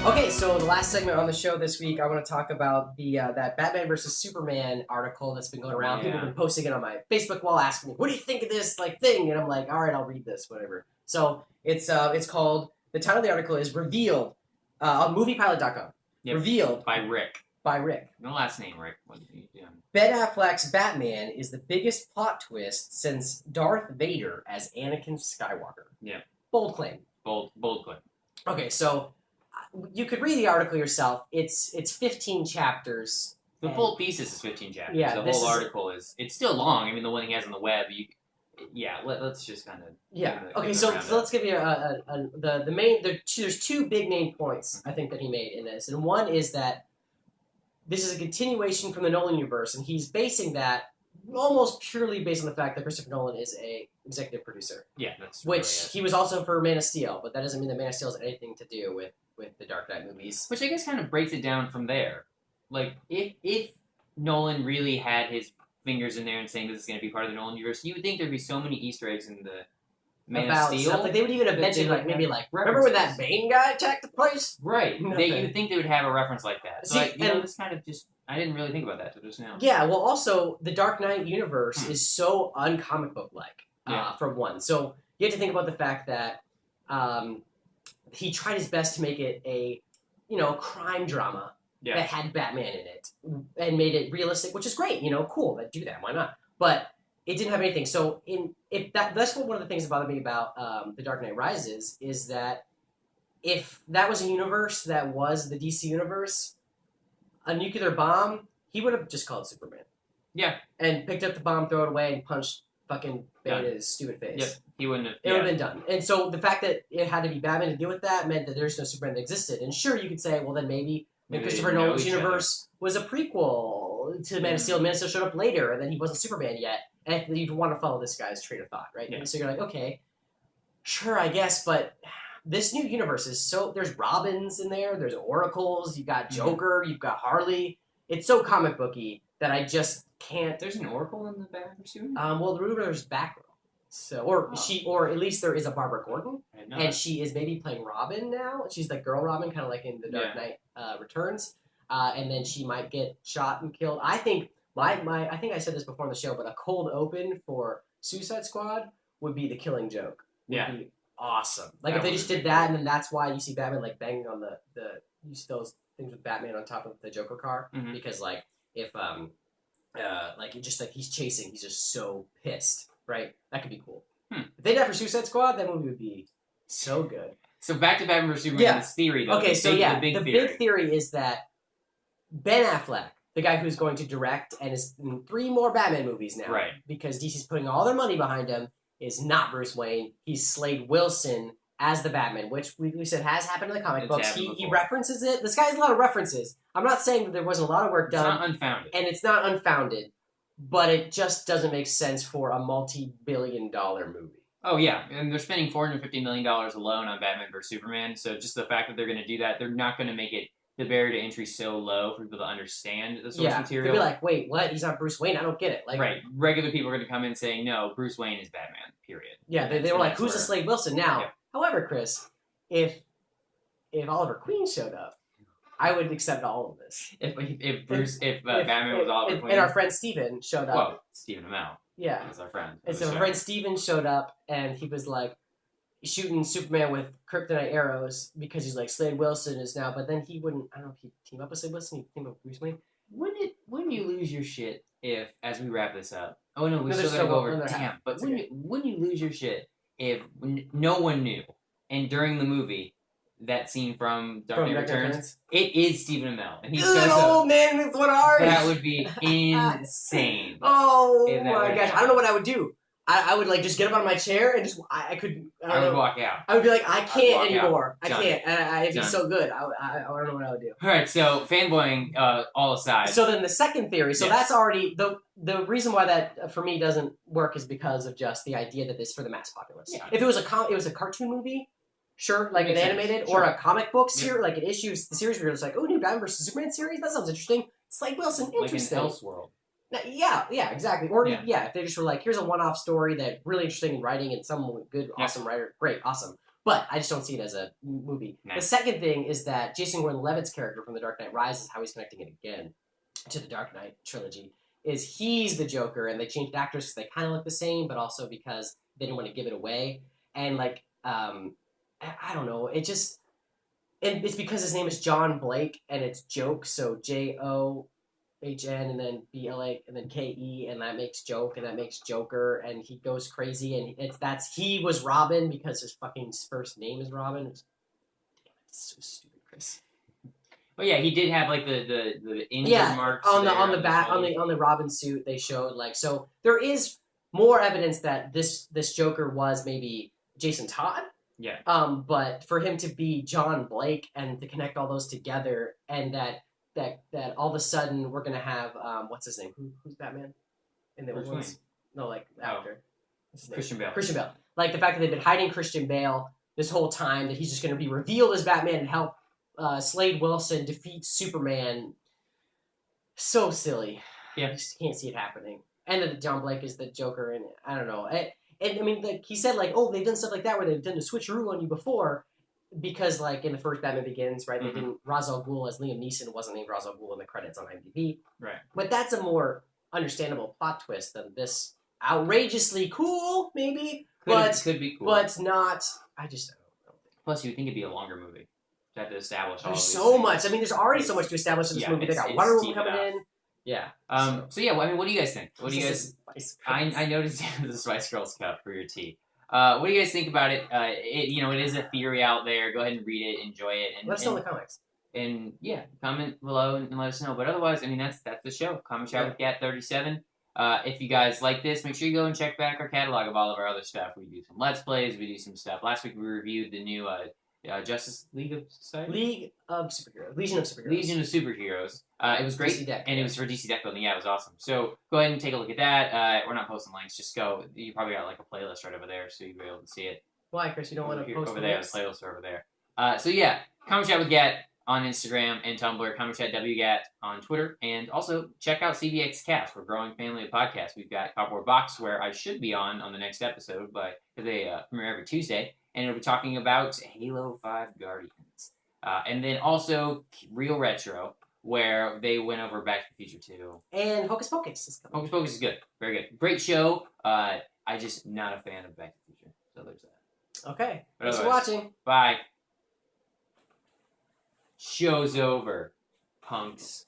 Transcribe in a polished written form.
Okay, so the last segment on the show this week, I want to talk about the that Batman versus Superman article that's been going around. People have been posting it on my Facebook wall, asking me, "What do you think of this thing?" And I'm like, "All right, I'll read this, whatever." So it's called. The title of the article is "Revealed" on MoviePilot.com. Yep. Revealed by Rick. By Rick. No last name, Rick. What did he do? Ben Affleck's Batman is the biggest plot twist since Darth Vader as Anakin Skywalker. Yeah. Bold claim. Bold claim. Okay, so you could read the article yourself. It's 15 chapters. The full thesis is 15 chapters. Yeah, the whole article it's still long. I mean, the one he has on the web. Let's just kind of. Yeah. Okay, so let's give you the main. There's two big main points I think that he made in this, and one is that this is a continuation from the Nolan universe, and he's basing that almost purely based on the fact that Christopher Nolan is a executive producer. Yeah, that's which he was also for Man of Steel, but that doesn't mean that Man of Steel has anything to do with the Dark Knight movies. Which I guess kind of breaks it down from there. Like, if Nolan really had his fingers in there and saying this is going to be part of the Nolan universe, you would think there'd be so many Easter eggs in the Man of Steel. Stuff. Like, they would even have mentioned, remember when that Bane guy attacked the place? Right. You would think they would have a reference like that. So, this kind of just... I didn't really think about that till just now. Yeah, well, also, the Dark Knight universe is so un-comic book-like, for one. So, you have to think about the fact that he tried his best to make it a, crime drama that had Batman in it and made it realistic, which is great. Cool. Let's do that. Why not? But it didn't have anything. So that's one of the things that bothered me about The Dark Knight Rises is that if that was a universe that was the DC universe, a nuclear bomb, he would have just called Superman. Yeah. And picked up the bomb, throw it away, and punched fucking Bane in his stupid face. Yep. He wouldn't have. It would have been done. And so the fact that it had to be Batman to deal with that meant that there's no Superman that existed. And sure, you could say, well, then maybe Christopher Nolan's universe was a prequel to Man of Steel. Man of Steel showed up later, and then he wasn't Superman yet. And you'd want to follow this guy's train of thought, right? Yeah. So you're like, okay, sure, I guess, but this new universe is so... There's Robins in there, there's Oracles, you've got Joker, you've got Harley. It's so comic booky that I just can't... There's an Oracle in the Batman pursuit? Well, the rumor is Batgirl. So, or at least there is a Barbara Gordon, and she is maybe playing Robin now. She's like Girl Robin, kind of like in The Dark Knight Returns. And then she might get shot and killed. I think I think I said this before on the show, but a cold open for Suicide Squad would be the Killing Joke. Would be awesome. Like if they just did that, and then that's why you see Batman like banging on the you see those things with Batman on top of the Joker car, because like if he's chasing, he's just so pissed. Right? That could be cool. If they did that for Suicide Squad, that movie would be so good. So back to Batman vs. Superman, this theory, though. Okay, the big theory is that Ben Affleck, the guy who's going to direct and is in 3 more Batman movies now, because DC's putting all their money behind him, is not Bruce Wayne. He's Slade Wilson as the Batman, which we said has happened in the comic books. He references it. This guy has a lot of references. I'm not saying that there wasn't a lot of work done. It's not unfounded. And it's not unfounded. But it just doesn't make sense for a multi-billion-dollar movie. Oh, yeah. And they're spending $450 million alone on Batman vs. Superman. So just the fact that they're going to do that, they're not going to make it the barrier to entry so low for people to understand the source material. They'll be like, wait, what? He's not Bruce Wayne? I don't get it. Like, right. Regular people are going to come in saying, no, Bruce Wayne is Batman, period. Yeah, they were like, who's the Slade Wilson? Now, however, Chris, if Oliver Queen showed up, I would accept all of this. If Batman was Oliver Queen. And our friend Steven showed up. Well, Stephen Amell. Yeah. That's our friend. And so our friend Steven showed up, and he was like shooting Superman with kryptonite arrows because he's like, Slade Wilson is now, but then he wouldn't, I don't know if he'd team up with Slade Wilson, he'd team up with Bruce Wayne. Wouldn't you lose your shit if, as we wrap this up, we still gotta go over, damn, but wouldn't you lose your shit if no one knew, and during the movie, that scene from Dark Knight Returns, it is Stephen Amell, and he shows up. Old man with one arm. That would be insane. Oh my gosh! I don't know what I would do. I would like just get up on my chair and just I would walk out. I would be like, I can't anymore. I can't. And it'd be so good. I don't know what I would do. All right, so fanboying all aside. So then the second theory. So that's already the reason why that for me doesn't work is because of just the idea that this is for the mass populace. Yeah. If it was a cartoon movie. Sure, like an animated or a comic book series, like an issue, the series where you're just like, oh, new Batman vs. Superman series? That sounds interesting. Slade Wilson, interesting. Like an Elseworld. Yeah, exactly. Or, if they just were like, here's a one-off story that really interesting in writing and some good, awesome writer. Great, awesome. But I just don't see it as a movie. Nice. The second thing is that Jason Gordon-Levitt's character from The Dark Knight Rises, how he's connecting it again to the Dark Knight trilogy, is he's the Joker, and they changed actors because they kind of look the same, but also because they didn't want to give it away. And like, I don't know, it just, and it's because his name is John Blake, and it's Joke, so John and then BLA and then KE, and that makes Joke, and that makes Joker, and he goes crazy, and he was Robin because his fucking first name is Robin. It's so stupid, Chris. Well, yeah, he did have like the injured marks on the back on the Robin suit. They showed like, so there is more evidence that this Joker was maybe Jason Todd. Yeah. But for him to be John Blake and to connect all those together, and that all of a sudden we're gonna have what's his name? Who's Batman? In the old ones? No, like actor. Christian Bale. Christian Bale. Like the fact that they've been hiding Christian Bale this whole time, that he's just gonna be revealed as Batman and help Slade Wilson defeat Superman. So silly. Yeah. I just can't see it happening. And that John Blake is the Joker, and I don't know. And I mean, like he said, like, oh, they've done stuff like that where they've done the switcheroo on you before, because like in the first Batman Begins, right? They didn't. Ra's al Ghul as Liam Neeson wasn't named Ra's al Ghul in the credits on IMDb. Right. But that's a more understandable plot twist than this outrageously cool, maybe. Could be cool. But not. I just don't think. Plus, you would think it'd be a longer movie. To have to establish all there's of these so things. much. I mean, there's already so much to establish in this movie. They got Wonder Woman coming in. Yeah. So yeah, well, I mean, what do you guys think? What do you guys? I noticed the Spice Girls cup for your tea. What do you guys think about it? It is a theory out there. Go ahead and read it, enjoy it, and let us know in the comments. And yeah, comment below and let us know. But otherwise, I mean, that's the show. Comment Chat with Cat 37. If you guys like this, make sure you go and check back our catalog of all of our other stuff. We do some Let's Plays. We do some stuff. Last week we reviewed the new Justice League of Society? Legion of Superheroes. Legion of Superheroes. It was great, and it was for DC Deck Building. Yeah, it was awesome. So go ahead and take a look at that. We're not posting links. Just go. You probably got like a playlist right over there, so you'll be able to see it. Why, Chris? You don't want to post over there? The playlist over there. So yeah, comment chat with Gat on Instagram and Tumblr. Comment chat WGAT on Twitter, and also check out CVX Cast. We're a growing family of podcasts. We've got Cardboard Box, where I should be on the next episode, but they premiere every Tuesday. And it'll be talking about Halo 5 Guardians. And then also Real Retro, where they went over Back to the Future 2. And Hocus Pocus is coming. Hocus Pocus is good. Very good. Great show. I just not a fan of Back to the Future. So there's that. Okay. Thanks for watching. Bye. Show's over, punks.